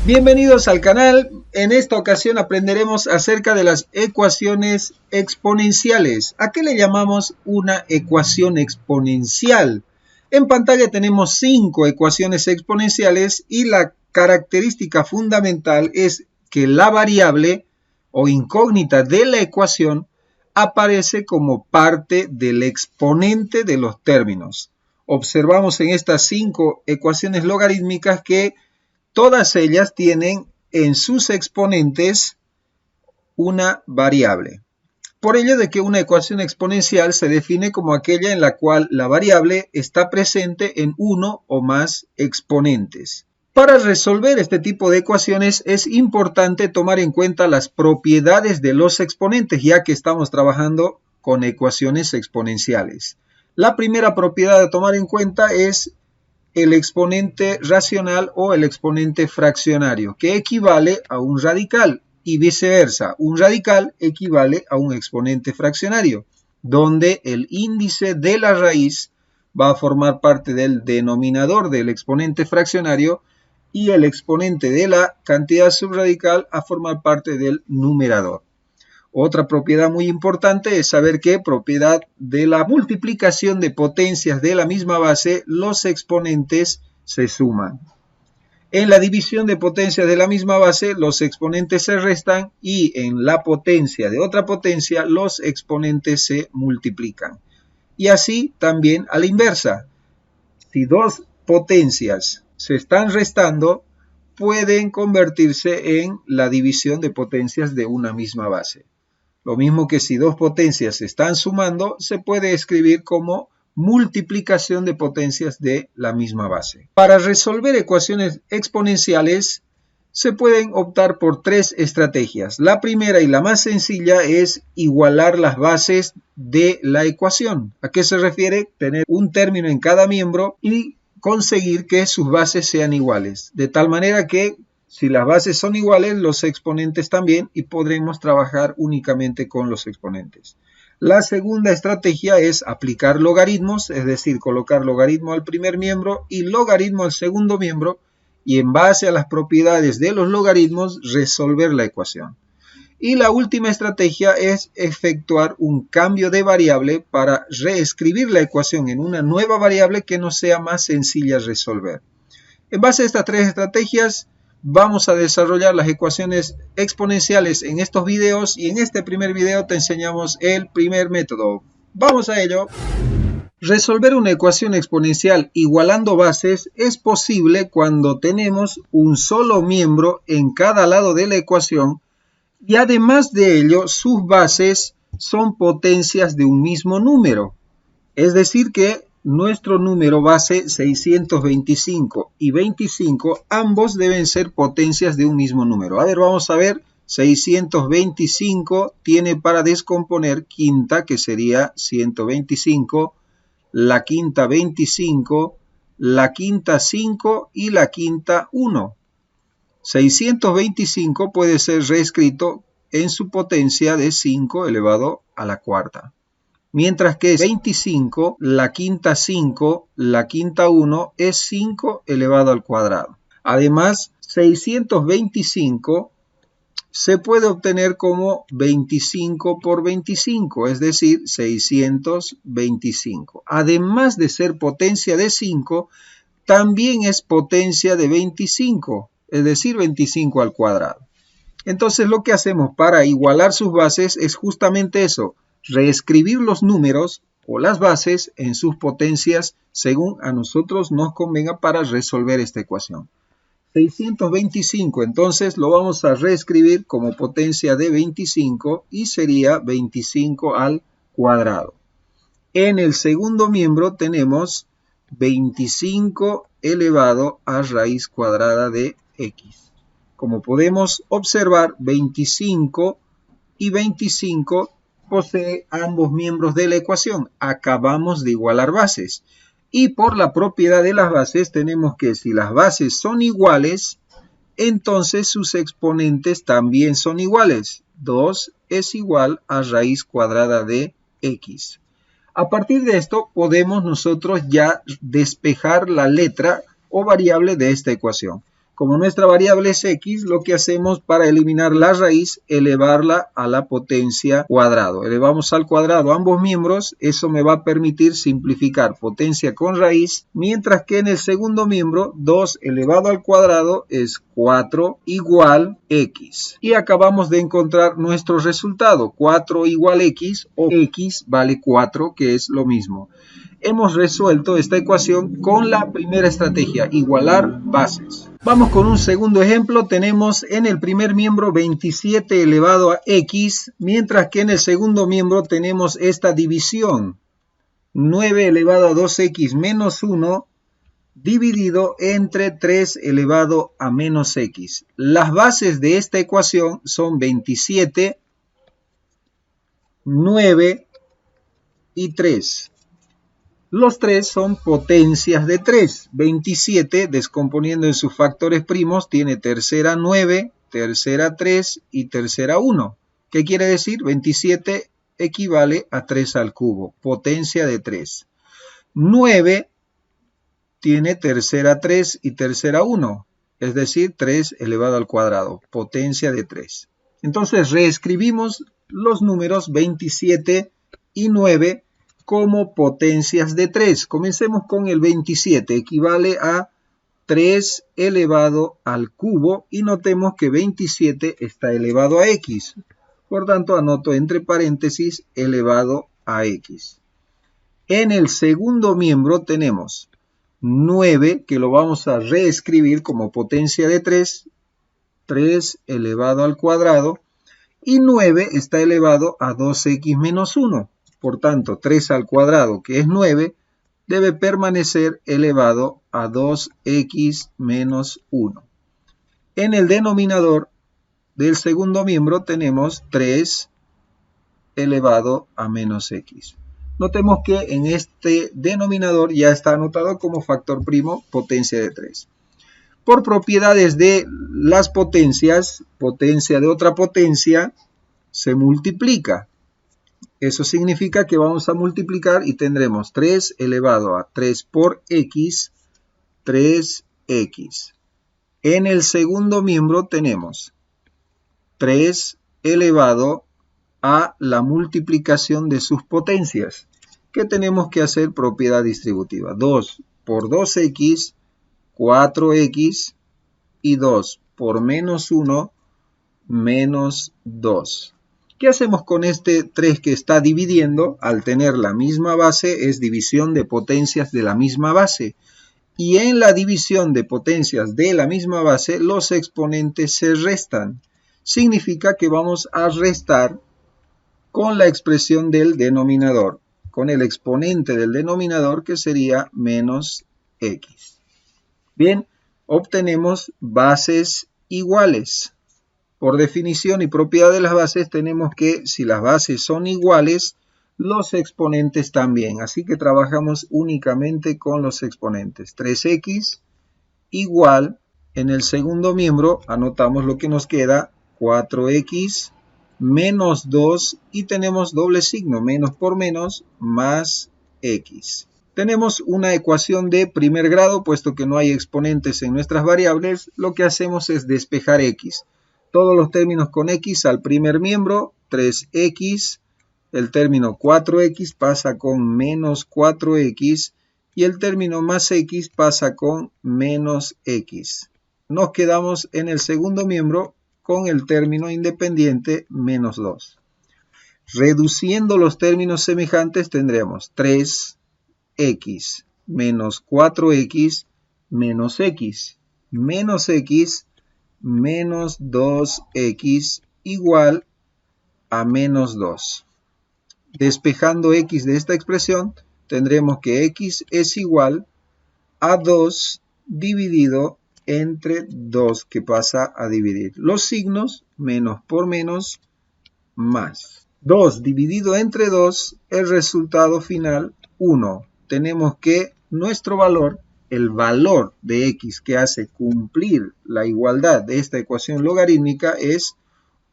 Bienvenidos al canal. En esta ocasión aprenderemos acerca de las ecuaciones exponenciales. ¿A qué le llamamos una ecuación exponencial? En pantalla tenemos 5 ecuaciones exponenciales y la característica fundamental es que la variable o incógnita de la ecuación aparece como parte del exponente de los términos. Observamos en estas 5 ecuaciones logarítmicas que todas ellas tienen en sus exponentes una variable. Por ello de que una ecuación exponencial se define como aquella en la cual la variable está presente en uno o más exponentes. Para resolver este tipo de ecuaciones es importante tomar en cuenta las propiedades de los exponentes, ya que estamos trabajando con ecuaciones exponenciales. La primera propiedad a tomar en cuenta es el exponente racional o el exponente fraccionario, que equivale a un radical, y viceversa. Un radical equivale a un exponente fraccionario, donde el índice de la raíz va a formar parte del denominador del exponente fraccionario y el exponente de la cantidad subradical a formar parte del numerador. Otra propiedad muy importante es saber que propiedad de la multiplicación de potencias de la misma base, los exponentes se suman. En la división de potencias de la misma base, los exponentes se restan y en la potencia de otra potencia, los exponentes se multiplican. Y así también a la inversa. Si dos potencias se están restando, pueden convertirse en la división de potencias de una misma base. Lo mismo que si dos potencias se están sumando, se puede escribir como multiplicación de potencias de la misma base. Para resolver ecuaciones exponenciales, se pueden optar por 3 estrategias. La primera y la más sencilla es igualar las bases de la ecuación. ¿A qué se refiere? Tener un término en cada miembro y conseguir que sus bases sean iguales. De tal manera que si las bases son iguales, los exponentes también, y podremos trabajar únicamente con los exponentes. La segunda estrategia es aplicar logaritmos, es decir, colocar logaritmo al primer miembro y logaritmo al segundo miembro, y en base a las propiedades de los logaritmos resolver la ecuación. Y la última estrategia es efectuar un cambio de variable para reescribir la ecuación en una nueva variable que nos sea más sencilla resolver. En base a estas 3 estrategias, vamos a desarrollar las ecuaciones exponenciales en estos videos, y en este primer video te enseñamos el primer método. ¡Vamos a ello! Resolver una ecuación exponencial igualando bases es posible cuando tenemos un solo miembro en cada lado de la ecuación y además de ello sus bases son potencias de un mismo número. Es decir que nuestro número base 625 y 25, ambos deben ser potencias de un mismo número. A ver, vamos a ver. 625 tiene para descomponer quinta, que sería 125, la quinta 25, la quinta 5 y la quinta 1. 625 puede ser reescrito en su potencia de 5 elevado a la cuarta. Mientras que 25, la quinta 5, la quinta 1 es 5 elevado al cuadrado. Además, 625 se puede obtener como 25 por 25, es decir, 625. Además de ser potencia de 5, también es potencia de 25, es decir, 25 al cuadrado. Entonces, lo que hacemos para igualar sus bases es justamente eso: reescribir los números o las bases en sus potencias según a nosotros nos convenga para resolver esta ecuación. 625, entonces lo vamos a reescribir como potencia de 25 y sería 25 al cuadrado. En el segundo miembro tenemos 25 elevado a raíz cuadrada de x. Como podemos observar, 25 y 25 posee ambos miembros de la ecuación. Acabamos de igualar bases. Y por la propiedad de las bases tenemos que si las bases son iguales, entonces sus exponentes también son iguales. 2 es igual a raíz cuadrada de x. A partir de esto podemos nosotros ya despejar la letra o variable de esta ecuación. Como nuestra variable es x, lo que hacemos para eliminar la raíz, elevarla a la potencia cuadrado. Elevamos al cuadrado ambos miembros, eso me va a permitir simplificar potencia con raíz, mientras que en el segundo miembro, 2 elevado al cuadrado es 4 igual x. Y acabamos de encontrar nuestro resultado, 4 igual x o x vale 4, que es lo mismo. Hemos resuelto esta ecuación con la primera estrategia, igualar bases. Vamos con un segundo ejemplo. Tenemos en el primer miembro 27 elevado a x, mientras que en el segundo miembro tenemos esta división. 9 elevado a 2x menos 1 dividido entre 3 elevado a menos x. Las bases de esta ecuación son 27, 9 y 3. Los 3 son potencias de 3. 27, descomponiendo en sus factores primos, tiene tercera 9, tercera 3 y tercera 1. ¿Qué quiere decir? 27 equivale a 3 al cubo, potencia de 3. 9 tiene tercera 3 y tercera 1, es decir, 3 elevado al cuadrado, potencia de 3. Entonces reescribimos los números 27 y 9 como potencias de 3. Comencemos con el 27, equivale a 3 elevado al cubo y notemos que 27 está elevado a x. Por tanto, anoto entre paréntesis elevado a x. En el segundo miembro tenemos 9, que lo vamos a reescribir como potencia de 3, 3 elevado al cuadrado, y 9 está elevado a 2x menos 1. Por tanto, 3 al cuadrado, que es 9, debe permanecer elevado a 2x menos 1. En el denominador del segundo miembro tenemos 3 elevado a menos x. Notemos que en este denominador ya está anotado como factor primo potencia de 3. Por propiedades de las potencias, potencia de otra potencia se multiplica. Eso significa que vamos a multiplicar y tendremos 3 elevado a 3 por x, 3x. En el segundo miembro tenemos 3 elevado a la multiplicación de sus potencias. ¿Qué tenemos que hacer? Propiedad distributiva. 2 por 2x, 4x y 2 por menos 1, menos 2. ¿Qué hacemos con este 3 que está dividiendo? Al tener la misma base es división de potencias de la misma base. Y en la división de potencias de la misma base los exponentes se restan. Significa que vamos a restar con la expresión del denominador, con el exponente del denominador que sería menos x. Bien, obtenemos bases iguales. Por definición y propiedad de las bases tenemos que si las bases son iguales, los exponentes también. Así que trabajamos únicamente con los exponentes. 3x igual, en el segundo miembro anotamos lo que nos queda, 4x menos 2 y tenemos doble signo, menos por menos, más x. Tenemos una ecuación de primer grado, puesto que no hay exponentes en nuestras variables, lo que hacemos es despejar x. Todos los términos con x al primer miembro, 3x, el término 4x pasa con menos 4x y el término más x pasa con menos x. Nos quedamos en el segundo miembro con el término independiente menos 2. Reduciendo los términos semejantes tendremos 3x menos 4x menos x. Menos x menos 2x igual a menos 2. Despejando x de esta expresión tendremos que x es igual a 2 dividido entre 2 que pasa a dividir. Los signos, menos por menos, más. 2 dividido entre 2, el resultado final, 1. Tenemos que nuestro valor, el valor de x que hace cumplir la igualdad de esta ecuación logarítmica es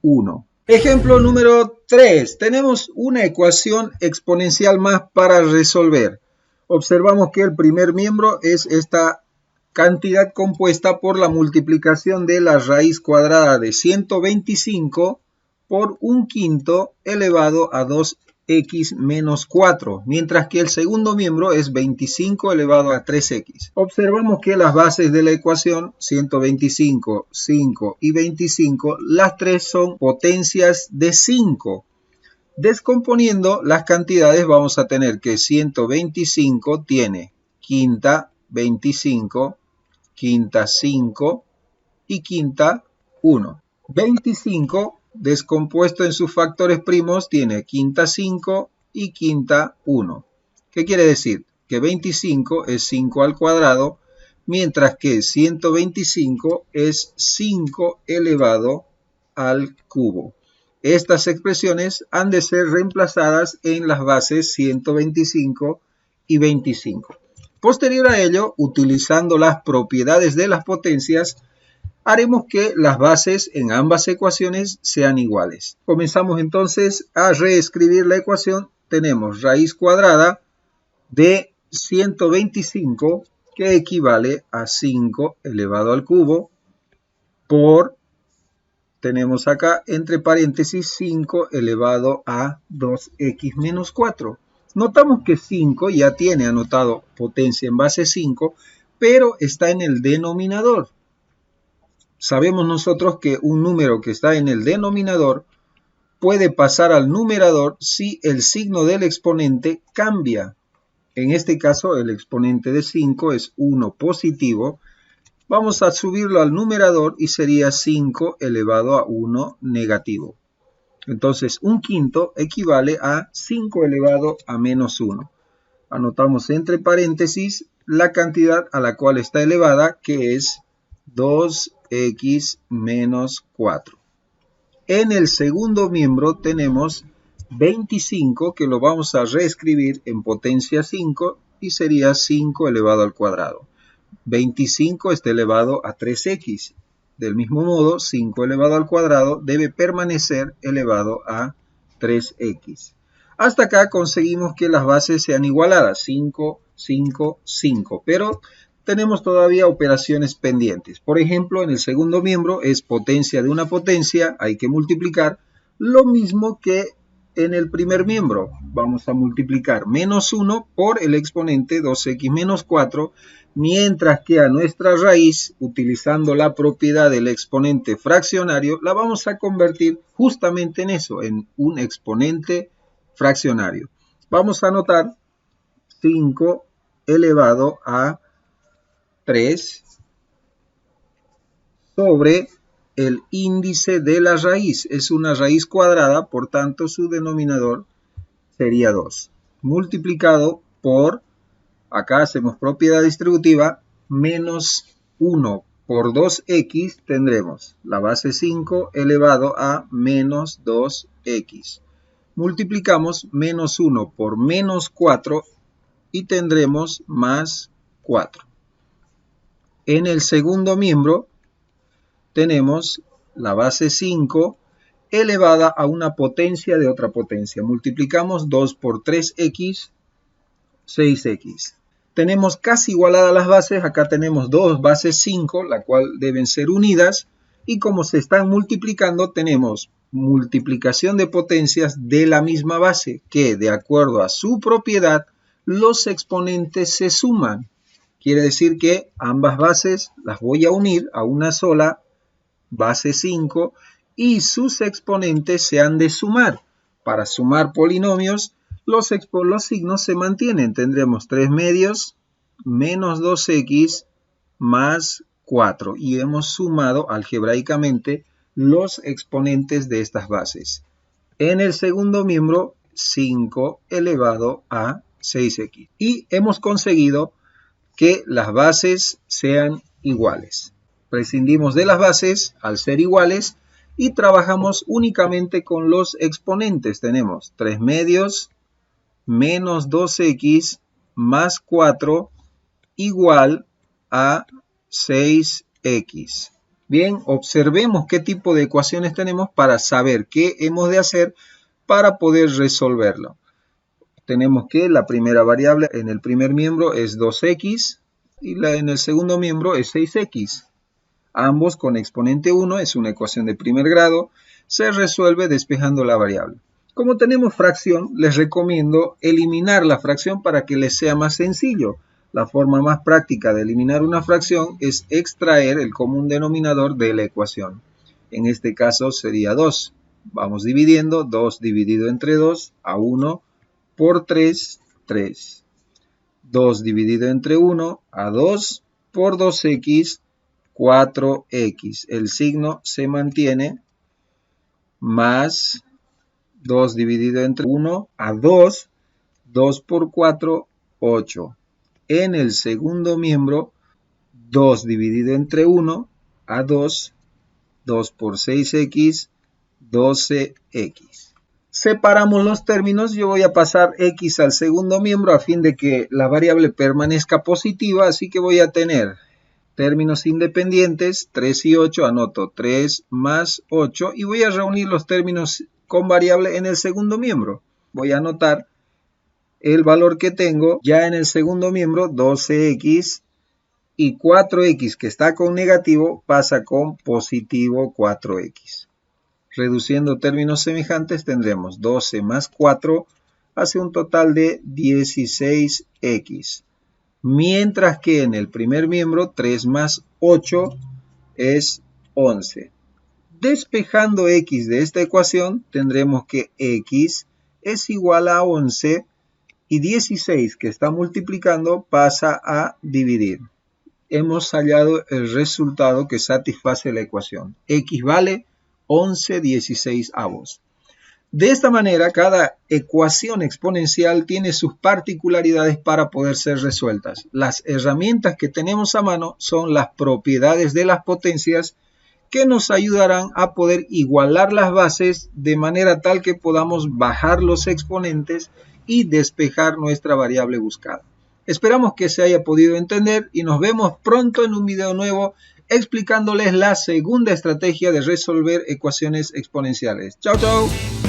1. Ejemplo número 3. Tenemos una ecuación exponencial más para resolver. Observamos que el primer miembro es esta cantidad compuesta por la multiplicación de la raíz cuadrada de 125 por 1/5 elevado a 2x menos 4, mientras que el segundo miembro es 25 elevado a 3x. Observamos que las bases de la ecuación 125, 5 y 25, las tres son potencias de 5. Descomponiendo las cantidades vamos a tener que 125 tiene quinta 25, quinta 5 y quinta 1. 25 descompuesto en sus factores primos tiene quinta 5 y quinta 1. ¿Qué quiere decir? Que 25 es 5 al cuadrado, mientras que 125 es 5 elevado al cubo. Estas expresiones han de ser reemplazadas en las bases 125 y 25. Posterior a ello, utilizando las propiedades de las potencias, haremos que las bases en ambas ecuaciones sean iguales. Comenzamos entonces a reescribir la ecuación. Tenemos raíz cuadrada de 125, que equivale a 5 elevado al cubo, por, tenemos acá entre paréntesis 5 elevado a 2x menos 4. Notamos que 5 ya tiene anotado potencia en base 5, pero está en el denominador. Sabemos nosotros que un número que está en el denominador puede pasar al numerador si el signo del exponente cambia. En este caso, el exponente de 5 es 1 positivo. Vamos a subirlo al numerador y sería 5 elevado a 1 negativo. Entonces, 1/5 equivale a 5 elevado a menos 1. Anotamos entre paréntesis la cantidad a la cual está elevada, que es 2x menos 4. En el segundo miembro tenemos 25, que lo vamos a reescribir en potencia 5 y sería 5 elevado al cuadrado. 25 está elevado a 3x. Del mismo modo, 5 elevado al cuadrado debe permanecer elevado a 3x. Hasta acá conseguimos que las bases sean igualadas, 5, 5, 5, pero tenemos todavía operaciones pendientes. Por ejemplo, en el segundo miembro es potencia de una potencia, hay que multiplicar lo mismo que en el primer miembro. Vamos a multiplicar menos 1 por el exponente 2x menos 4, mientras que a nuestra raíz, utilizando la propiedad del exponente fraccionario, la vamos a convertir justamente en eso, en un exponente fraccionario. Vamos a anotar 5 elevado a 3 sobre el índice de la raíz. Es una raíz cuadrada, por tanto su denominador sería 2. Multiplicado por, acá hacemos propiedad distributiva, menos 1 por 2x tendremos la base 5 elevado a menos 2x. Multiplicamos menos 1 por menos 4 y tendremos más 4. En el segundo miembro tenemos la base 5 elevada a una potencia de otra potencia. Multiplicamos 2 por 3x, 6x. Tenemos casi igualadas las bases. Acá tenemos dos bases 5, la cual deben ser unidas. Y como se están multiplicando, tenemos multiplicación de potencias de la misma base, que de acuerdo a su propiedad, los exponentes se suman. Quiere decir que ambas bases las voy a unir a una sola base 5 y sus exponentes se han de sumar. Para sumar polinomios, los signos se mantienen. Tendremos 3 medios menos 2x más 4. Y hemos sumado algebraicamente los exponentes de estas bases. En el segundo miembro, 5 elevado a 6x. Y hemos conseguido que las bases sean iguales. Prescindimos de las bases al ser iguales y trabajamos únicamente con los exponentes. Tenemos 3 medios menos 2x más 4 igual a 6x. Bien, observemos qué tipo de ecuaciones tenemos para saber qué hemos de hacer para poder resolverlo. Tenemos que la primera variable en el primer miembro es 2x y en el segundo miembro es 6x. Ambos con exponente 1, es una ecuación de primer grado, se resuelve despejando la variable. Como tenemos fracción, les recomiendo eliminar la fracción para que les sea más sencillo. La forma más práctica de eliminar una fracción es extraer el común denominador de la ecuación. En este caso sería 2. Vamos dividiendo, 2 dividido entre 2, a 1 por 3, 3. 2 dividido entre 1, a 2 por 2x, 4x. El signo se mantiene, más 2 dividido entre 1 a 2, 2 por 4, 8. En el segundo miembro, 2 dividido entre 1 a 2, 2 por 6x, 12x. Separamos los términos, yo voy a pasar x al segundo miembro a fin de que la variable permanezca positiva, así que voy a tener términos independientes, 3 y 8, anoto 3 más 8 y voy a reunir los términos con variable en el segundo miembro. Voy a anotar el valor que tengo ya en el segundo miembro, 12x, y 4x que está con negativo pasa con positivo 4x. Reduciendo términos semejantes tendremos 12 más 4 hace un total de 16x. Mientras que en el primer miembro 3 más 8 es 11. Despejando x de esta ecuación tendremos que x es igual a 11 y 16 que está multiplicando pasa a dividir. Hemos hallado el resultado que satisface la ecuación. X vale 11/16. De esta manera, cada ecuación exponencial tiene sus particularidades para poder ser resueltas. Las herramientas que tenemos a mano son las propiedades de las potencias que nos ayudarán a poder igualar las bases de manera tal que podamos bajar los exponentes y despejar nuestra variable buscada. Esperamos que se haya podido entender y nos vemos pronto en un video nuevo explicándoles la segunda estrategia de resolver ecuaciones exponenciales. ¡Chao, chao!